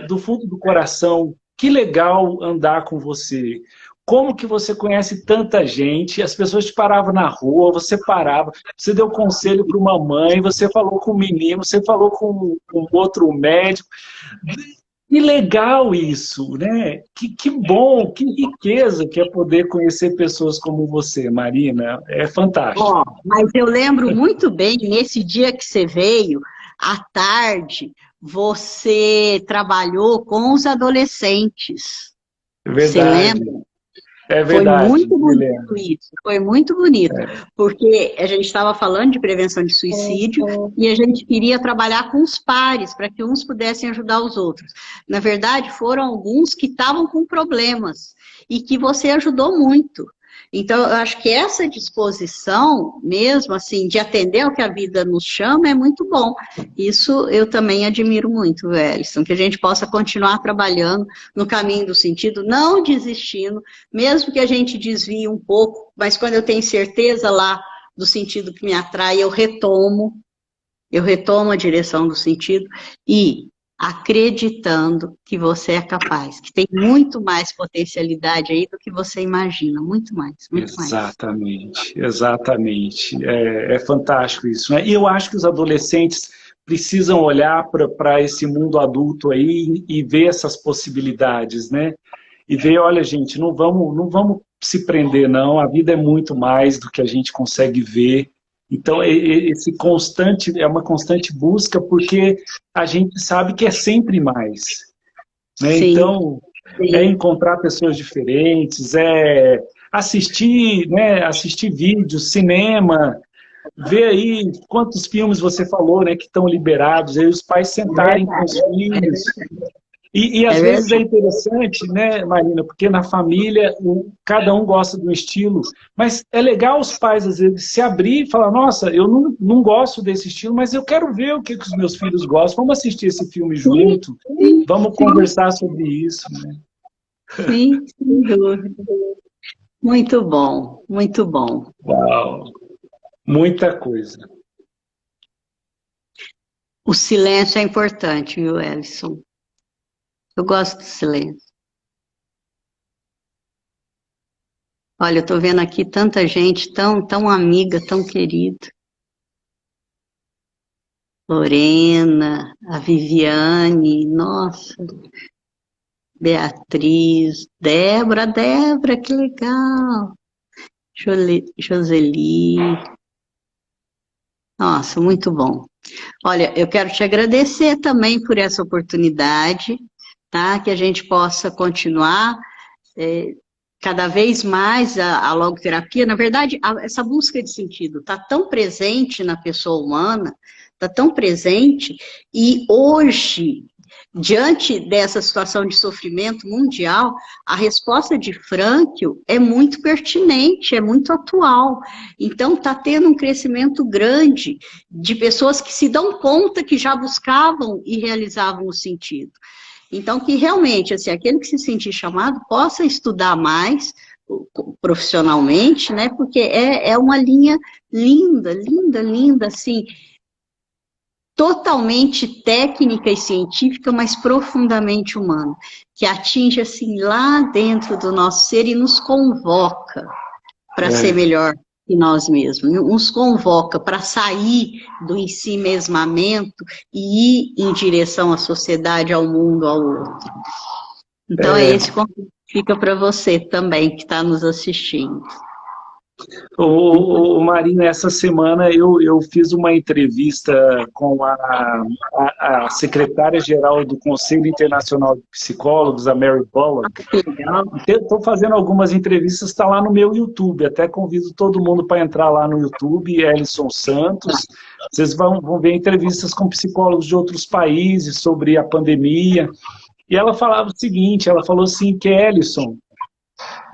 do fundo do coração, que legal andar com você. Como que você conhece tanta gente, as pessoas te paravam na rua, você parava, você deu conselho para uma mãe, você falou com um menino, você falou com outro médico. Que legal isso, né? Que bom, que riqueza que é poder conhecer pessoas como você, Marina. É fantástico. Mas eu lembro muito bem, nesse dia que você veio, à tarde, você trabalhou com os adolescentes. Verdade. Você lembra? É verdade. Foi muito bonito isso, foi muito bonito, porque a gente estava falando de prevenção de suicídio e a gente queria trabalhar com os pares, para que uns pudessem ajudar os outros. Na verdade, foram alguns que estavam com problemas e que você ajudou muito. Então, eu acho que essa disposição, mesmo assim, de atender ao que a vida nos chama, é muito bom. Isso eu também admiro muito, Wellington, que a gente possa continuar trabalhando no caminho do sentido, não desistindo, mesmo que a gente desvie um pouco, mas quando eu tenho certeza lá do sentido que me atrai, eu retomo a direção do sentido e acreditando que você é capaz, que tem muito mais potencialidade aí do que você imagina, muito mais, muito mais. Exatamente, exatamente. É fantástico isso, né? E eu acho que os adolescentes precisam olhar para esse mundo adulto aí e ver essas possibilidades, né? E ver, olha, gente, não vamos se prender, não. A vida é muito mais do que a gente consegue ver. Então, esse constante, é uma constante busca, porque a gente sabe que é sempre mais, né? Sim, Então, é sim. encontrar pessoas diferentes, é assistir, né, assistir vídeos, cinema, ver aí quantos filmes você falou, né, que estão liberados, aí os pais É sentarem com os verdade, filhos. E é às vezes é verdade. interessante, né, Marina, porque na família cada um gosta de um estilo, mas é legal os pais às vezes se abrir e falar, nossa, eu não gosto desse estilo, mas eu quero ver o que os meus filhos gostam, vamos assistir esse filme Sim, junto, sim, vamos sim, conversar sobre isso, né? sim, sem dúvida. Muito bom, muito bom. Uau, muita coisa. O silêncio é importante, viu, Ellison? Eu gosto do silêncio. Olha, eu estou vendo aqui tanta gente tão amiga, tão querida. Lorena, a Viviane, nossa, Beatriz, Débora, que legal. Joseli, nossa, muito bom. Olha, eu quero te agradecer também por essa oportunidade, tá? Que a gente possa continuar cada vez mais a logoterapia. Na verdade, essa busca de sentido está tão presente na pessoa humana, está tão presente, e hoje, diante dessa situação de sofrimento mundial, a resposta de Frankl é muito pertinente, é muito atual. Então, está tendo um crescimento grande de pessoas que se dão conta que já buscavam e realizavam o sentido. Então, que realmente, assim, aquele que se sentir chamado possa estudar mais profissionalmente, né? Porque é uma linha linda, assim, totalmente técnica e científica, mas profundamente humana, que atinge, assim, lá dentro do nosso ser e nos convoca para ser É, melhor que nós mesmos, nos convoca para sair do ensimesmamento e ir em direção à sociedade, ao mundo, ao outro. Então é é, esse convite que fica para você também, que está nos assistindo. Marina, essa semana eu fiz uma entrevista com a secretária-geral do Conselho Internacional de Psicólogos, a Mary Bullock. Que legal. Estou fazendo algumas entrevistas, está lá no meu YouTube. Até convido todo mundo para entrar lá no YouTube, Ellison Santos. Vocês vão ver entrevistas com psicólogos de outros países sobre a pandemia. E ela falava o seguinte, ela falou assim, que Ellison,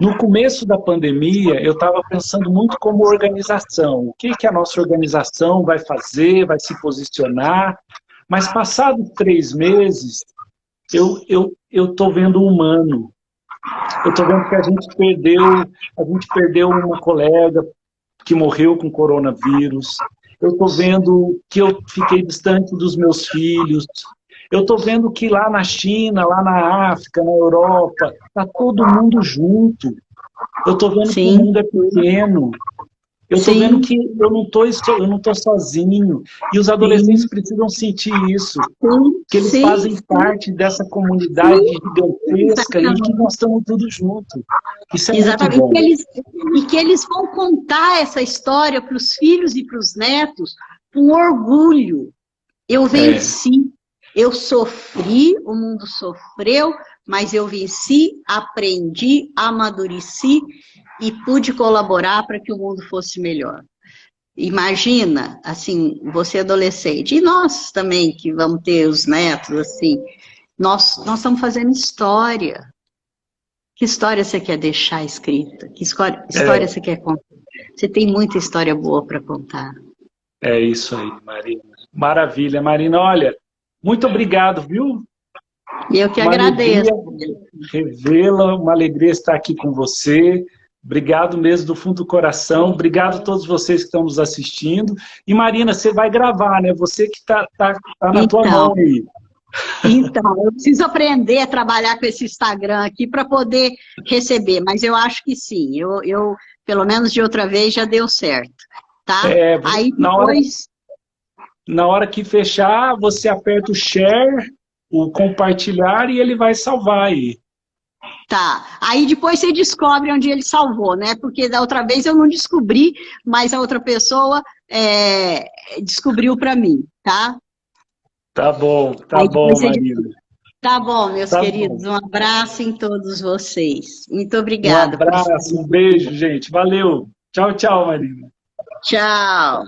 no começo da pandemia, eu estava pensando muito como organização. O que a nossa organização vai fazer, vai se posicionar. Mas passados 3 meses, eu estou vendo o humano. Eu estou vendo que a gente perdeu uma colega que morreu com coronavírus. Eu estou vendo que eu fiquei distante dos meus filhos. Eu estou vendo que lá na China, lá na África, na Europa, está todo mundo junto. Eu estou vendo que o Sim, mundo é pequeno. Eu estou vendo sim, que eu não estou sozinho. E os adolescentes sim, precisam sentir isso, que eles sim, fazem parte dessa comunidade sim, gigantesca e que exatamente. nós estamos todos juntos. Isso é muito Exatamente. bom. E que eles vão contar essa história para os filhos e para os netos com orgulho. Eu É, venci, eu sofri, o mundo sofreu, mas eu venci, aprendi, amadureci e pude colaborar para que o mundo fosse melhor. Imagina, assim, você adolescente, e nós também, que vamos ter os netos, assim, nós estamos fazendo história. Que história você quer deixar escrita? Que história você quer contar? Você tem muita história boa para contar. É isso aí, Marina. Maravilha, Marina. Olha, muito obrigado, viu? E eu que Uma agradeço. alegria revê-la, uma alegria estar aqui com você. Obrigado mesmo do fundo do coração. Obrigado a todos vocês que estão nos assistindo. E Marina, você vai gravar, né? Você que está na tua mão aí. Então, eu preciso aprender a trabalhar com esse Instagram aqui para poder receber, mas eu acho que sim. Eu, pelo menos de outra vez, já deu certo, tá? Aí depois... Na hora que fechar, você aperta o share, o compartilhar e ele vai salvar aí. Tá. Aí depois você descobre onde ele salvou, né? Porque da outra vez eu não descobri, mas a outra pessoa descobriu para mim, tá? Tá bom, Marina. Tá bom, meus queridos. Um abraço em todos vocês. Muito obrigada. Um abraço, um beijo, gente. Valeu. Tchau, tchau, Marina. Tchau.